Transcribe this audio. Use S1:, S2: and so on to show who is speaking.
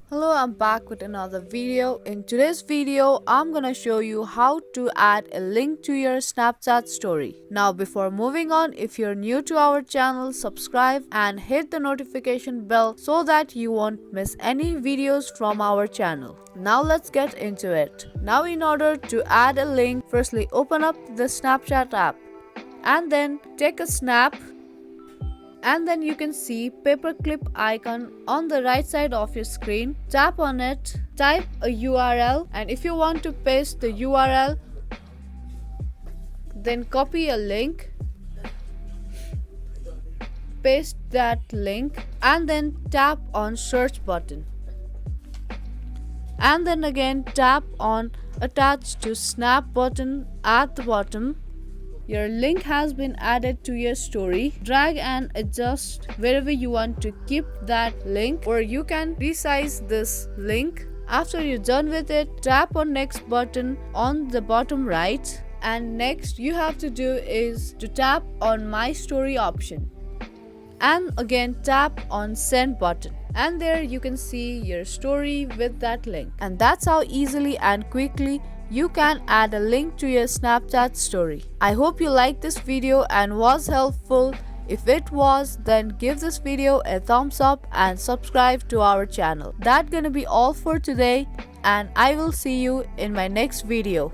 S1: Hello, I'm back with another video. In today's video, I'm gonna show you how to add a link to your Snapchat story. Now, before moving on, if you're new to our channel, subscribe and hit the notification bell so that you won't miss any videos from our channel. Now let's get into it. Now in order to add a link, firstly open up the Snapchat app and then take a snap, and then you can see paperclip icon on the right side of your screen. Tap on it, type a URL, and if you want to paste the URL, then copy a link, paste that link, and then tap on search button, and then again tap on attach to snap button at the bottom. Your link has been added to your story. Drag and adjust wherever you want to keep that link, or you can resize this link. After you're done with it, tap on next button on the bottom right, and next you have to do is to tap on my story option and again tap on send button, and there you can see your story with that link. And that's how easily and quickly you can add a link to your Snapchat story. I hope you liked this video and was helpful. If it was, then give this video a thumbs up and subscribe to our channel. That's gonna be all for today, and I will see you in my next video.